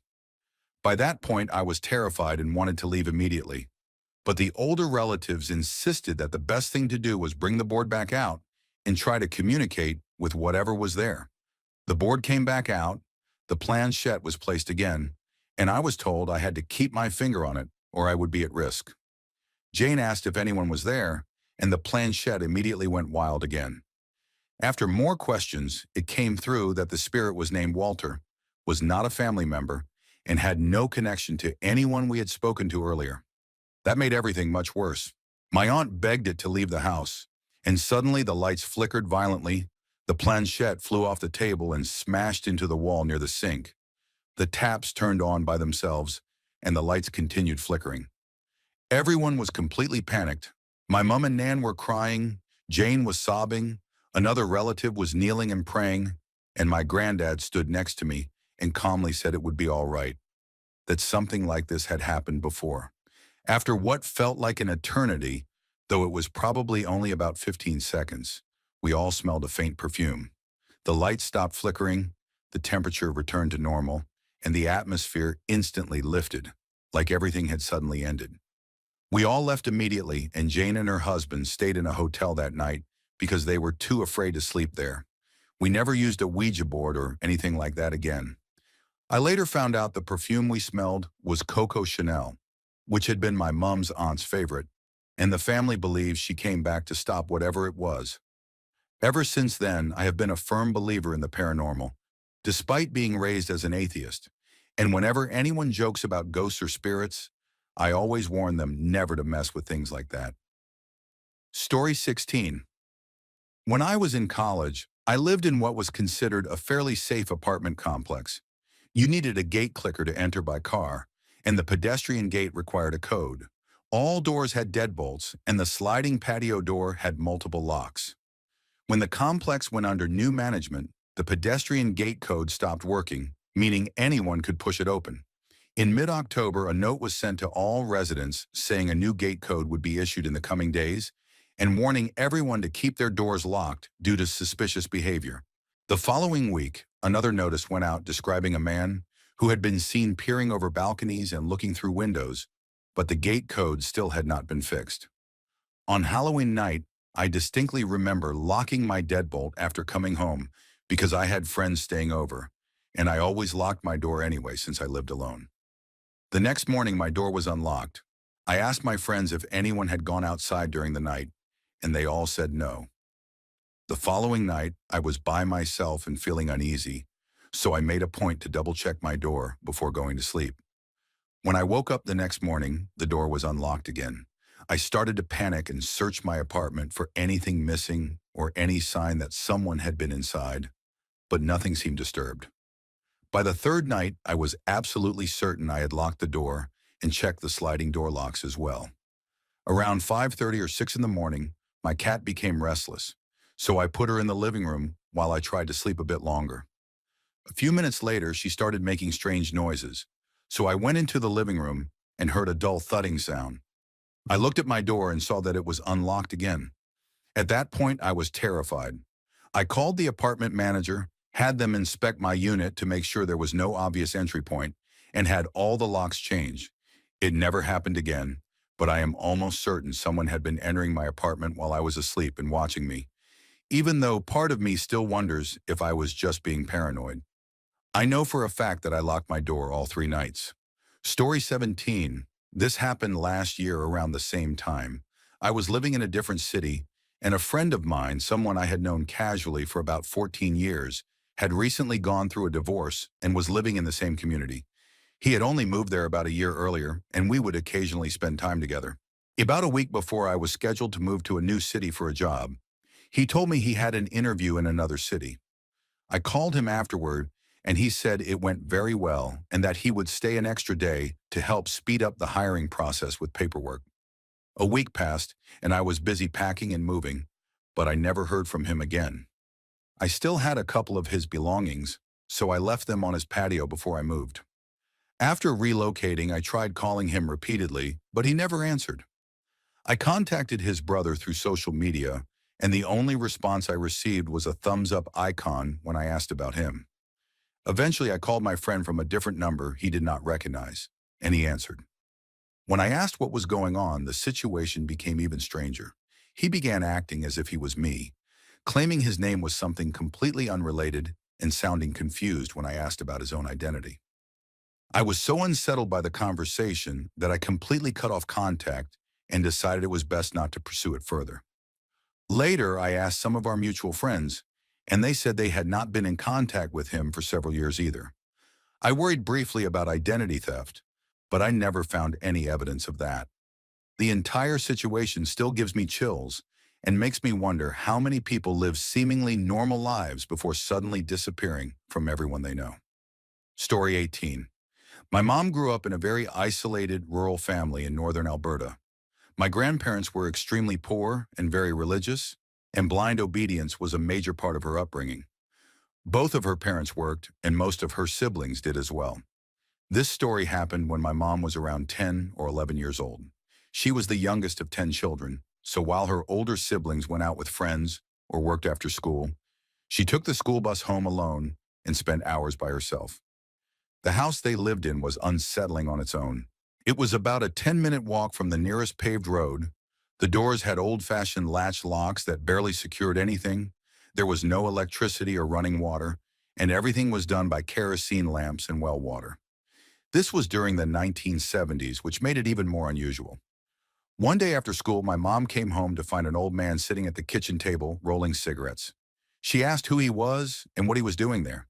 By that point, I was terrified and wanted to leave immediately, but the older relatives insisted that the best thing to do was bring the board back out and try to communicate with whatever was there. The board came back out, the planchette was placed again, and I was told I had to keep my finger on it or I would be at risk. Jane asked if anyone was there, and the planchette immediately went wild again. After more questions, it came through that the spirit was named Walter, was not a family member, and had no connection to anyone we had spoken to earlier. That made everything much worse. My aunt begged it to leave the house, and suddenly the lights flickered violently, the planchette flew off the table and smashed into the wall near the sink. The taps turned on by themselves, and the lights continued flickering. Everyone was completely panicked. My mom and Nan were crying, Jane was sobbing, another relative was kneeling and praying, and my granddad stood next to me and calmly said it would be all right, that something like this had happened before. After what felt like an eternity, though it was probably only about 15 seconds, we all smelled a faint perfume. The lights stopped flickering, the temperature returned to normal, and the atmosphere instantly lifted, like everything had suddenly ended. We all left immediately, and Jane and her husband stayed in a hotel that night because they were too afraid to sleep there. We never used a Ouija board or anything like that again. I later found out the perfume we smelled was Coco Chanel, which had been my mom's aunt's favorite, and the family believes she came back to stop whatever it was. Ever since then, I have been a firm believer in the paranormal, despite being raised as an atheist. And whenever anyone jokes about ghosts or spirits, I always warn them never to mess with things like that. Story 16. When I was in college, I lived in what was considered a fairly safe apartment complex. You needed a gate clicker to enter by car, and the pedestrian gate required a code. All doors had deadbolts, and the sliding patio door had multiple locks. When the complex went under new management, the pedestrian gate code stopped working, meaning anyone could push it open. In mid-October, a note was sent to all residents saying a new gate code would be issued in the coming days and warning everyone to keep their doors locked due to suspicious behavior. The following week, another notice went out describing a man who had been seen peering over balconies and looking through windows, but the gate code still had not been fixed. On Halloween night, I distinctly remember locking my deadbolt after coming home because I had friends staying over, and I always locked my door anyway since I lived alone. The next morning, my door was unlocked. I asked my friends if anyone had gone outside during the night, and they all said no. The following night, I was by myself and feeling uneasy, so I made a point to double-check my door before going to sleep. When I woke up the next morning, the door was unlocked again. I started to panic and search my apartment for anything missing or any sign that someone had been inside, but nothing seemed disturbed. By the third night, I was absolutely certain I had locked the door and checked the sliding door locks as well. Around 5:30 or 6 in the morning, my cat became restless, so I put her in the living room while I tried to sleep a bit longer. A few minutes later, she started making strange noises, so I went into the living room and heard a dull thudding sound. I looked at my door and saw that it was unlocked again. At that point, I was terrified. I called the apartment manager, had them inspect my unit to make sure there was no obvious entry point, and had all the locks changed. It never happened again, but I am almost certain someone had been entering my apartment while I was asleep and watching me, even though part of me still wonders if I was just being paranoid. I know for a fact that I locked my door all 3 nights. Story 17. This happened last year around the same time. I was living in a different city, and a friend of mine, someone I had known casually for about 14 years, had recently gone through a divorce and was living in the same community. He had only moved there about a year earlier, and we would occasionally spend time together. About a week before I was scheduled to move to a new city for a job, he told me he had an interview in another city. I called him afterward, and he said it went very well and that he would stay an extra day to help speed up the hiring process with paperwork. A week passed, and I was busy packing and moving, but I never heard from him again. I still had a couple of his belongings, so I left them on his patio before I moved. After relocating, I tried calling him repeatedly, but he never answered. I contacted his brother through social media, and the only response I received was a thumbs-up icon when I asked about him. Eventually, I called my friend from a different number he did not recognize, and he answered. When I asked what was going on, the situation became even stranger. He began acting as if he was me, claiming his name was something completely unrelated and sounding confused when I asked about his own identity. I was so unsettled by the conversation that I completely cut off contact and decided it was best not to pursue it further. Later, I asked some of our mutual friends, and they said they had not been in contact with him for several years either. I worried briefly about identity theft, but I never found any evidence of that. The entire situation still gives me chills and makes me wonder how many people live seemingly normal lives before suddenly disappearing from everyone they know. Story 18. My mom grew up in a very isolated rural family in northern Alberta. My grandparents were extremely poor and very religious, and blind obedience was a major part of her upbringing. Both of her parents worked, and most of her siblings did as well. This story happened when my mom was around 10 or 11 years old. She was the youngest of 10 children, so while her older siblings went out with friends or worked after school, she took the school bus home alone and spent hours by herself. The house they lived in was unsettling on its own. It was about a 10-minute walk from the nearest paved road. The doors had old-fashioned latch locks that barely secured anything. There was no electricity or running water, and everything was done by kerosene lamps and well water. This was during the 1970s, which made it even more unusual. One day after school, my mom came home to find an old man sitting at the kitchen table rolling cigarettes. She asked who he was and what he was doing there.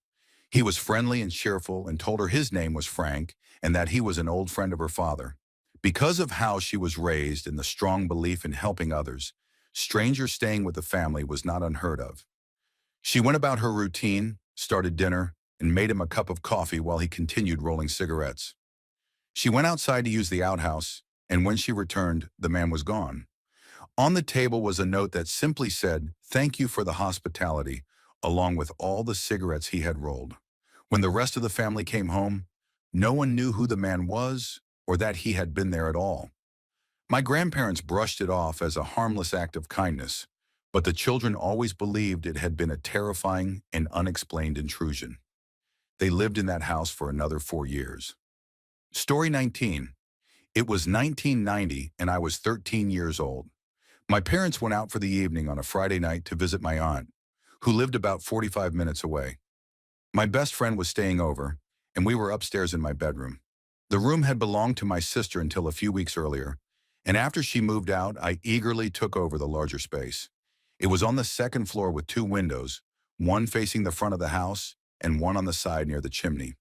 He was friendly and cheerful and told her his name was Frank and that he was an old friend of her father. Because of how she was raised and the strong belief in helping others, strangers staying with the family was not unheard of. She went about her routine, started dinner, and made him a cup of coffee while he continued rolling cigarettes. She went outside to use the outhouse, and when she returned, the man was gone. On the table was a note that simply said, "Thank you for the hospitality," along with all the cigarettes he had rolled. When the rest of the family came home, no one knew who the man was or that he had been there at all. My grandparents brushed it off as a harmless act of kindness, but the children always believed it had been a terrifying and unexplained intrusion. They lived in that house for another 4 years. Story 19. It was 1990 and I was 13 years old. My parents went out for the evening on a Friday night to visit my aunt, who lived about 45 minutes away. My best friend was staying over, and we were upstairs in my bedroom. The room had belonged to my sister until a few weeks earlier, and after she moved out, I eagerly took over the larger space. It was on the second floor with two windows, one facing the front of the house and one on the side near the chimney.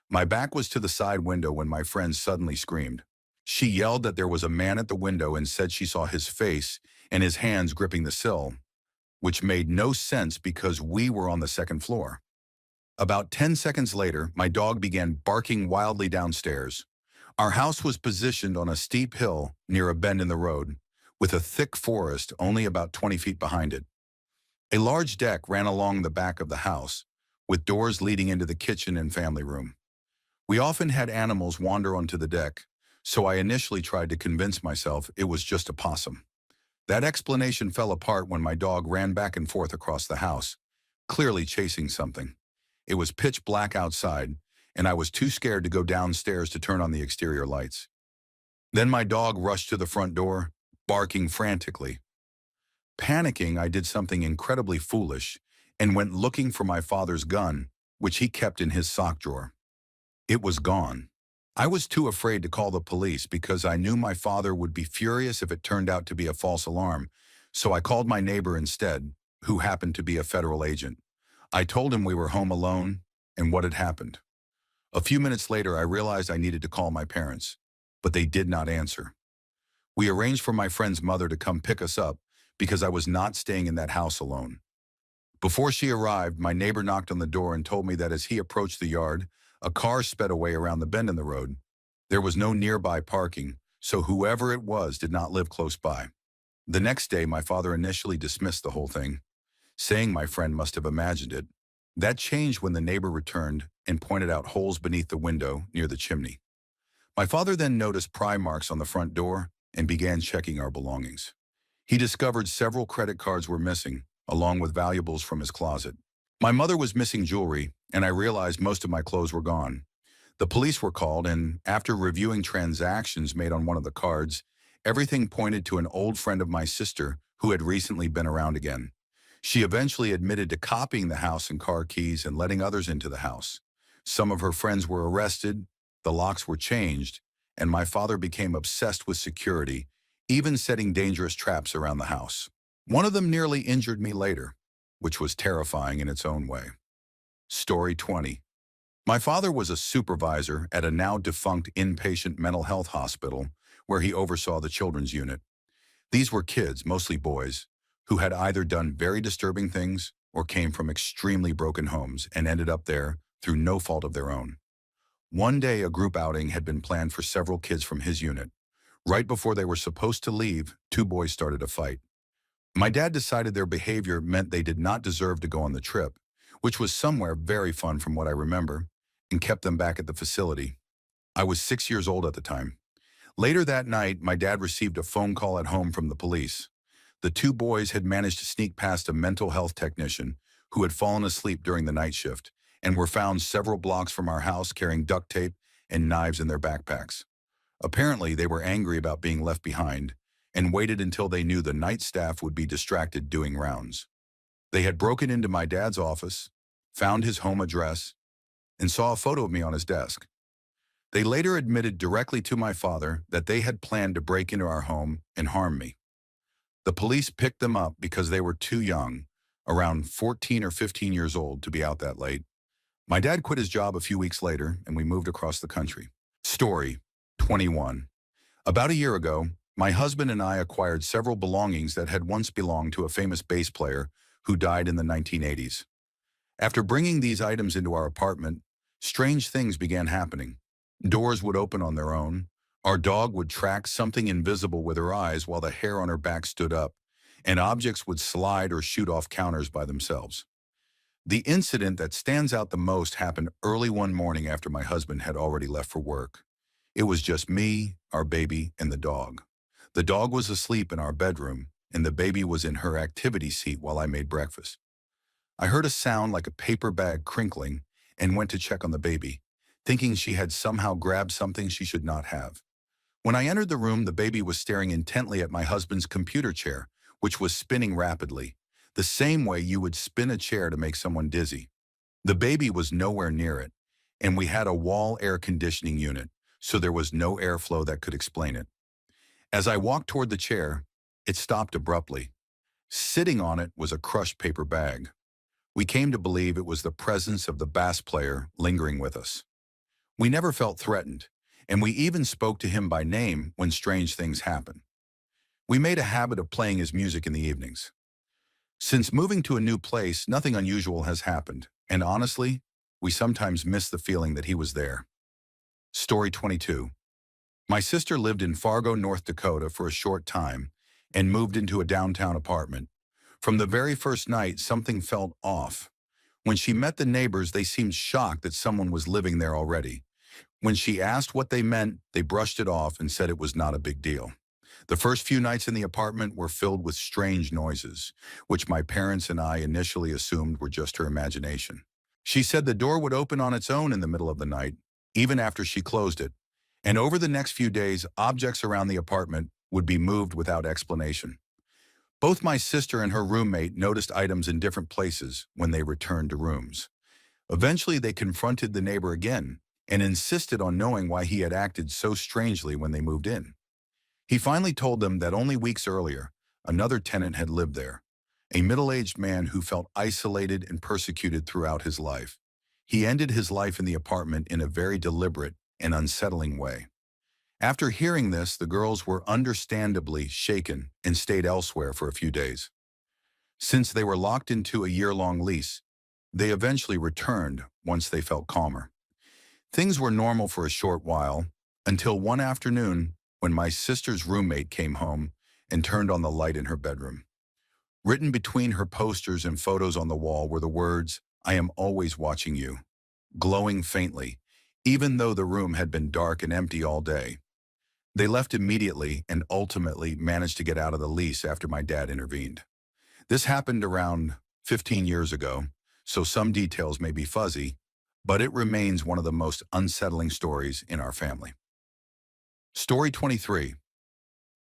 My back was to the side window when my friend suddenly screamed. She yelled that there was a man at the window and said she saw his face and his hands gripping the sill, which made no sense because we were on the second floor. About 10 seconds later, my dog began barking wildly downstairs. Our house was positioned on a steep hill near a bend in the road, with a thick forest only about 20 feet behind it. A large deck ran along the back of the house, with doors leading into the kitchen and family room. We often had animals wander onto the deck, so I initially tried to convince myself it was just a possum. That explanation fell apart when my dog ran back and forth across the house, clearly chasing something. It was pitch black outside, and I was too scared to go downstairs to turn on the exterior lights. Then my dog rushed to the front door, barking frantically. Panicking, I did something incredibly foolish and went looking for my father's gun, which he kept in his sock drawer. It was gone. I was too afraid to call the police because I knew my father would be furious if it turned out to be a false alarm, so I called my neighbor instead, who happened to be a federal agent. I told him we were home alone and what had happened. A few minutes later, I realized I needed to call my parents, but they did not answer. We arranged for my friend's mother to come pick us up because I was not staying in that house alone. Before she arrived, my neighbor knocked on the door and told me that as he approached the yard, a car sped away around the bend in the road. There was no nearby parking, so whoever it was did not live close by. The next day, my father initially dismissed the whole thing, saying my friend must have imagined it. That changed when the neighbor returned and pointed out holes beneath the window near the chimney. My father then noticed pry marks on the front door and began checking our belongings. He discovered several credit cards were missing, along with valuables from his closet. My mother was missing jewelry, and I realized most of my clothes were gone. The police were called, and after reviewing transactions made on one of the cards, everything pointed to an old friend of my sister who had recently been around again. She eventually admitted to copying the house and car keys and letting others into the house. Some of her friends were arrested, the locks were changed, and my father became obsessed with security, even setting dangerous traps around the house. One of them nearly injured me later, which was terrifying in its own way. Story 20. My father was a supervisor at a now defunct inpatient mental health hospital where he oversaw the children's unit. These were kids, mostly boys, who had either done very disturbing things or came from extremely broken homes and ended up there through no fault of their own. One day, a group outing had been planned for several kids from his unit. Right before they were supposed to leave, two boys started a fight. My dad decided their behavior meant they did not deserve to go on the trip, which was somewhere very fun from what I remember, and kept them back at the facility. I was 6 years old at the time. Later that night, my dad received a phone call at home from the police. The two boys had managed to sneak past a mental health technician who had fallen asleep during the night shift and were found several blocks from our house carrying duct tape and knives in their backpacks. Apparently, they were angry about being left behind and waited until they knew the night staff would be distracted doing rounds. They had broken into my dad's office, found his home address, and saw a photo of me on his desk. They later admitted directly to my father that they had planned to break into our home and harm me. The police picked them up because they were too young, around 14 or 15 years old, to be out that late. My dad quit his job a few weeks later, and we moved across the country. Story 21. About a year ago, my husband and I acquired several belongings that had once belonged to a famous bass player who died in the 1980s. After bringing these items into our apartment, strange things began happening. Doors would open on their own. Our dog would track something invisible with her eyes while the hair on her back stood up, and objects would slide or shoot off counters by themselves. The incident that stands out the most happened early one morning after my husband had already left for work. It was just me, our baby, and the dog. The dog was asleep in our bedroom, and the baby was in her activity seat while I made breakfast. I heard a sound like a paper bag crinkling and went to check on the baby, thinking she had somehow grabbed something she should not have. When I entered the room, the baby was staring intently at my husband's computer chair, which was spinning rapidly, the same way you would spin a chair to make someone dizzy. The baby was nowhere near it, and we had a wall air conditioning unit, so there was no airflow that could explain it. As I walked toward the chair, it stopped abruptly. Sitting on it was a crushed paper bag. We came to believe it was the presence of the bass player lingering with us. We never felt threatened, and we even spoke to him by name when strange things happened. We made a habit of playing his music in the evenings. Since moving to a new place, nothing unusual has happened, and honestly, we sometimes miss the feeling that he was there. Story 22. My sister lived in Fargo, North Dakota for a short time and moved into a downtown apartment. From the very first night, something felt off. When she met the neighbors, they seemed shocked that someone was living there already. When she asked what they meant, they brushed it off and said it was not a big deal. The first few nights in the apartment were filled with strange noises, which my parents and I initially assumed were just her imagination. She said the door would open on its own in the middle of the night, even after she closed it, and over the next few days, objects around the apartment would be moved without explanation. Both my sister and her roommate noticed items in different places when they returned to rooms. Eventually, they confronted the neighbor again and insisted on knowing why he had acted so strangely when they moved in. He finally told them that only weeks earlier, another tenant had lived there, a middle-aged man who felt isolated and persecuted throughout his life. He ended his life in the apartment in a very deliberate and unsettling way. After hearing this, the girls were understandably shaken and stayed elsewhere for a few days. Since they were locked into a year-long lease, they eventually returned once they felt calmer. Things were normal for a short while, until one afternoon when my sister's roommate came home and turned on the light in her bedroom. Written between her posters and photos on the wall were the words, "I am always watching you," glowing faintly, even though the room had been dark and empty all day. They left immediately and ultimately managed to get out of the lease after my dad intervened. This happened around 15 years ago, so some details may be fuzzy, but it remains one of the most unsettling stories in our family. Story 23.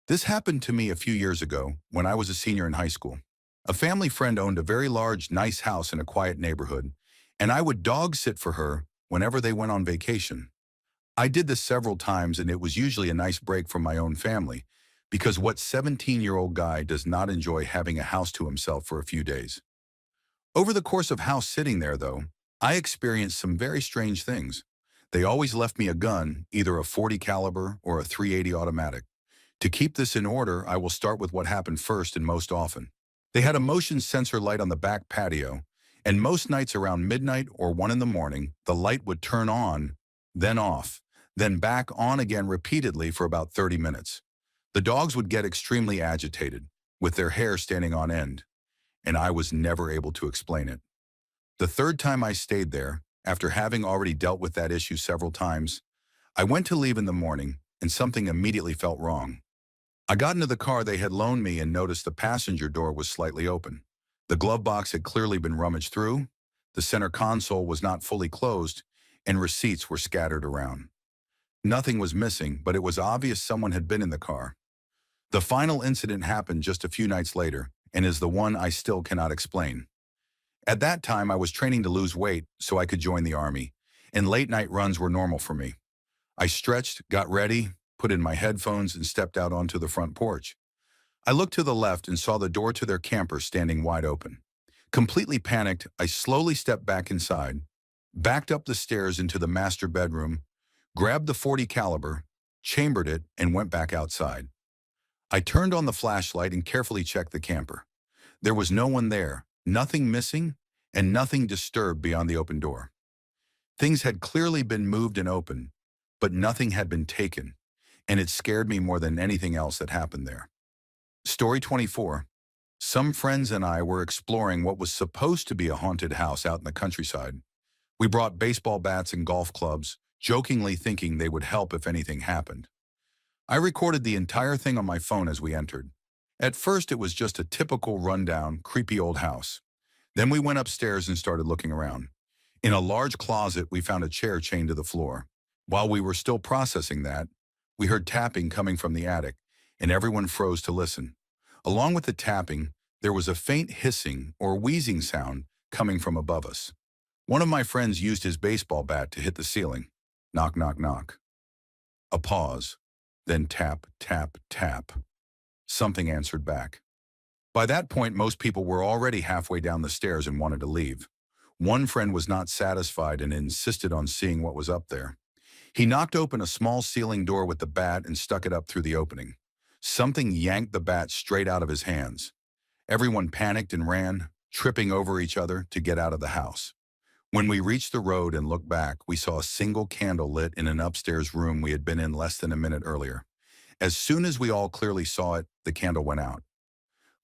This happened to me a few years ago when I was a senior in high school. A family friend owned a very large, nice house in a quiet neighborhood, and I would dog sit for her whenever they went on vacation. I did this several times, and it was usually a nice break from my own family, Because what 17-year-old guy does not enjoy having a house to himself for a few days? Over the course of house sitting there, though, I experienced some very strange things. They always left me a gun, either a .40 caliber or a .380 automatic. To keep this in order, I will start with what happened first and most often. They had a motion sensor light on the back patio, and most nights around midnight or 1 in the morning, the light would turn on, then off, then back on again repeatedly for about 30 minutes. The dogs would get extremely agitated, with their hair standing on end, and I was never able to explain it. The third time I stayed there, after having already dealt with that issue several times, I went to leave in the morning, and something immediately felt wrong. I got into the car they had loaned me and noticed the passenger door was slightly open. The glove box had clearly been rummaged through, the center console was not fully closed, and receipts were scattered around. Nothing was missing, but it was obvious someone had been in the car. The final incident happened just a few nights later, and is the one I still cannot explain. At that time, I was training to lose weight so I could join the Army, and late-night runs were normal for me. I stretched, got ready, put in my headphones, and stepped out onto the front porch. I looked to the left and saw the door to their camper standing wide open. Completely panicked, I slowly stepped back inside, backed up the stairs into the master bedroom, grabbed the .40 caliber, chambered it, and went back outside. I turned on the flashlight and carefully checked the camper. There was no one there, nothing missing, and nothing disturbed beyond the open door. Things had clearly been moved and opened, but nothing had been taken, and it scared me more than anything else that happened there. Story 24. Some friends and I were exploring what was supposed to be a haunted house out in the countryside. We brought baseball bats and golf clubs, jokingly thinking they would help if anything happened. I recorded the entire thing on my phone as we entered. At first, it was just a typical rundown, creepy old house. Then we went upstairs and started looking around. In a large closet, we found a chair chained to the floor. While we were still processing that, we heard tapping coming from the attic, and everyone froze to listen. Along with the tapping, there was a faint hissing or wheezing sound coming from above us. One of my friends used his baseball bat to hit the ceiling. Knock, knock, knock. A pause. Then tap, tap, tap. Something answered back. By that point, most people were already halfway down the stairs and wanted to leave. One friend was not satisfied and insisted on seeing what was up there. He knocked open a small ceiling door with the bat and stuck it up through the opening. Something yanked the bat straight out of his hands. Everyone panicked and ran, tripping over each other to get out of the house. When we reached the road and looked back, we saw a single candle lit in an upstairs room we had been in less than a minute earlier. As soon as we all clearly saw it, the candle went out.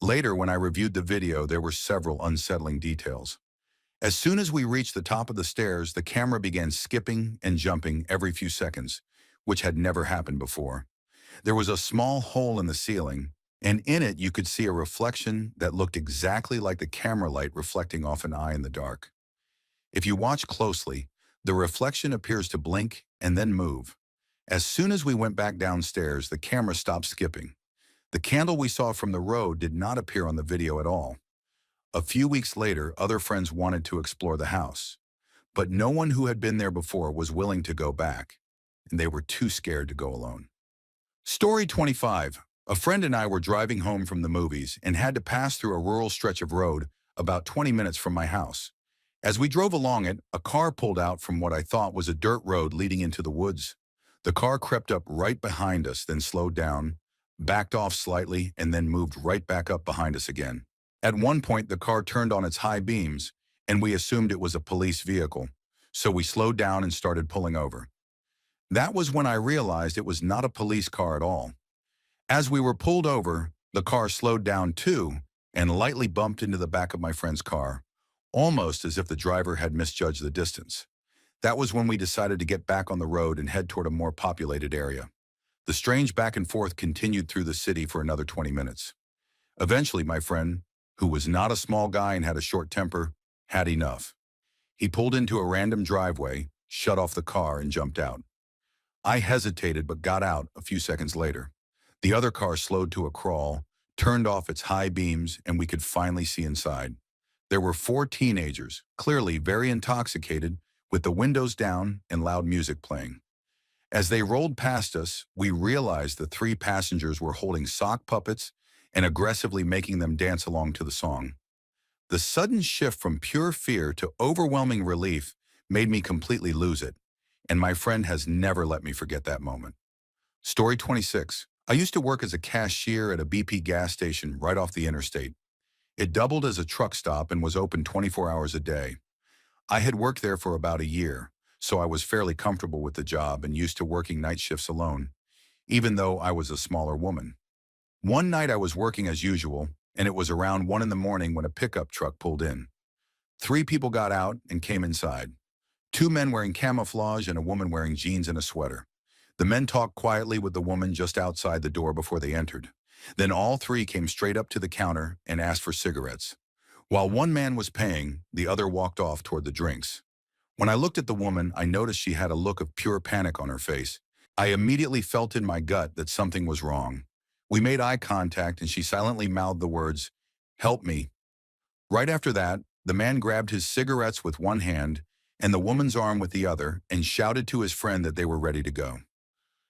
Later, when I reviewed the video, there were several unsettling details. As soon as we reached the top of the stairs, the camera began skipping and jumping every few seconds, which had never happened before. There was a small hole in the ceiling, and in it you could see a reflection that looked exactly like the camera light reflecting off an eye in the dark. If you watch closely, the reflection appears to blink and then move. As soon as we went back downstairs, the camera stopped skipping. The candle we saw from the road did not appear on the video at all. A few weeks later, other friends wanted to explore the house, but no one who had been there before was willing to go back, and they were too scared to go alone. Story 25. A friend and I were driving home from the movies and had to pass through a rural stretch of road about 20 minutes from my house. As we drove along it, a car pulled out from what I thought was a dirt road leading into the woods. The car crept up right behind us, then slowed down, backed off slightly, and then moved right back up behind us again. At one point, the car turned on its high beams, and we assumed it was a police vehicle, so we slowed down and started pulling over. That was when I realized it was not a police car at all. As we were pulled over, the car slowed down too and lightly bumped into the back of my friend's car, almost as if the driver had misjudged the distance. That was when we decided to get back on the road and head toward a more populated area. The strange back and forth continued through the city for another 20 minutes. Eventually, my friend, who was not a small guy and had a short temper, had enough. He pulled into a random driveway, shut off the car, and jumped out. I hesitated but got out a few seconds later. The other car slowed to a crawl, turned off its high beams, and we could finally see inside. There were 4 teenagers, clearly very intoxicated, with the windows down and loud music playing. As they rolled past us, we realized the three passengers were holding sock puppets and aggressively making them dance along to the song. The sudden shift from pure fear to overwhelming relief made me completely lose it, and my friend has never let me forget that moment. Story 26. I used to work as a cashier at a BP gas station right off the interstate. It doubled as a truck stop and was open 24 hours a day. I had worked there for about a year, so I was fairly comfortable with the job and used to working night shifts alone, even though I was a smaller woman. One night I was working as usual, and it was around 1 in the morning when a pickup truck pulled in. Three people got out and came inside. Two men wearing camouflage and a woman wearing jeans and a sweater. The men talked quietly with the woman just outside the door before they entered. Then all three came straight up to the counter and asked for cigarettes. While one man was paying, the other walked off toward the drinks. When I looked at the woman, I noticed she had a look of pure panic on her face. I immediately felt in my gut that something was wrong. We made eye contact and she silently mouthed the words, "Help me." Right after that, the man grabbed his cigarettes with one hand and the woman's arm with the other and shouted to his friend that they were ready to go.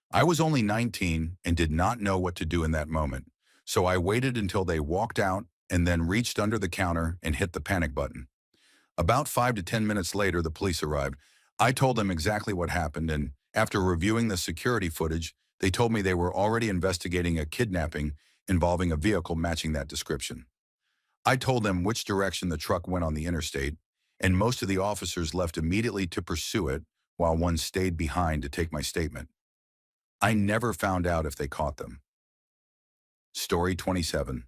I was only 19 and did not know what to do in that moment, so I waited until they walked out and then reached under the counter and hit the panic button. About 5 to 10 minutes later, the police arrived. I told them exactly what happened, and after reviewing the security footage, they told me they were already investigating a kidnapping involving a vehicle matching that description. I told them which direction the truck went on the interstate, and most of the officers left immediately to pursue it, while one stayed behind to take my statement. I never found out if they caught them. Story 27.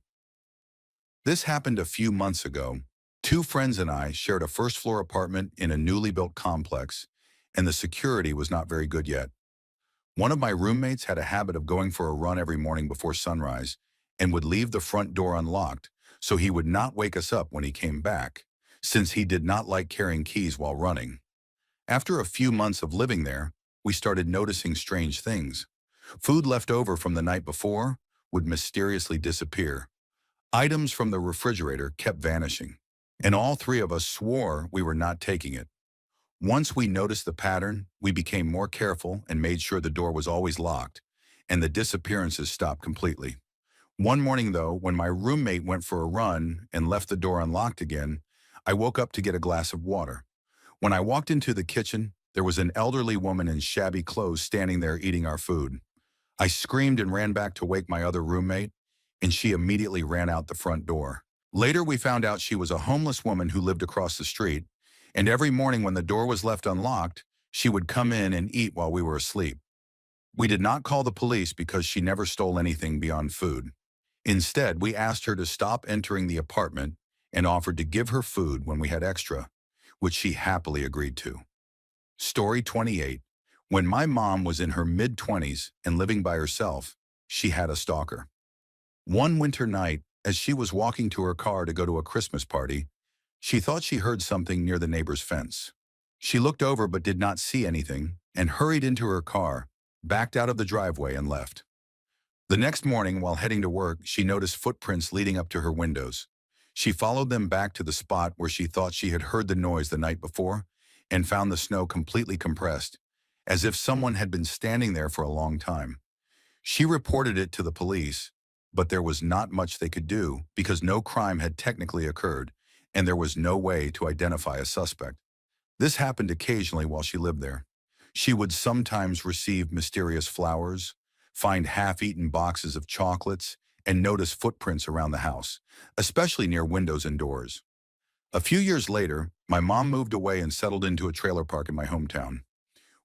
This happened a few months ago. Two friends and I shared a first-floor apartment in a newly built complex, and the security was not very good yet. One of my roommates had a habit of going for a run every morning before sunrise and would leave the front door unlocked, so he would not wake us up when he came back, since he did not like carrying keys while running. After a few months of living there, we started noticing strange things. Food left over from the night before would mysteriously disappear. Items from the refrigerator kept vanishing, and all three of us swore we were not taking it. Once we noticed the pattern, we became more careful and made sure the door was always locked, and the disappearances stopped completely. One morning, though, when my roommate went for a run and left the door unlocked again, I woke up to get a glass of water. When I walked into the kitchen, there was an elderly woman in shabby clothes standing there eating our food. I screamed and ran back to wake my other roommate, and she immediately ran out the front door. Later, we found out she was a homeless woman who lived across the street, and every morning when the door was left unlocked, she would come in and eat while we were asleep. We did not call the police because she never stole anything beyond food. Instead, we asked her to stop entering the apartment and offered to give her food when we had extra, which she happily agreed to. Story 28. When my mom was in her mid-20s and living by herself, she had a stalker. One winter night, as she was walking to her car to go to a Christmas party, she thought she heard something near the neighbor's fence. She looked over but did not see anything and hurried into her car, backed out of the driveway and left. The next morning, while heading to work, she noticed footprints leading up to her windows. She followed them back to the spot where she thought she had heard the noise the night before and found the snow completely compressed, as if someone had been standing there for a long time. She reported it to the police, but there was not much they could do because no crime had technically occurred, and there was no way to identify a suspect. This happened occasionally while she lived there. She would sometimes receive mysterious flowers, find half-eaten boxes of chocolates, and notice footprints around the house, especially near windows and doors. A few years later, my mom moved away and settled into a trailer park in my hometown.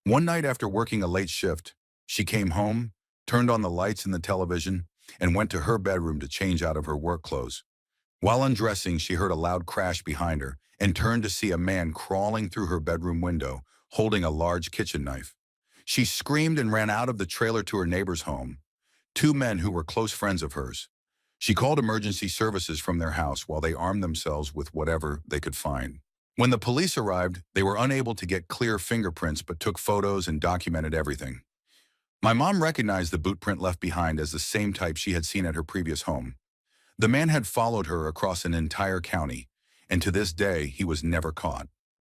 One night after working a late shift, she came home, turned on the lights and the television, and went to her bedroom to change out of her work clothes. While undressing, she heard a loud crash behind her and turned to see a man crawling through her bedroom window, holding a large kitchen knife. She screamed and ran out of the trailer to her neighbor's home, two men who were close friends of hers. She called emergency services from their house while they armed themselves with whatever they could find. When the police arrived, they were unable to get clear fingerprints but took photos and documented everything. My mom recognized the boot print left behind as the same type she had seen at her previous home. The man had followed her across an entire county, and to this day, he was never caught.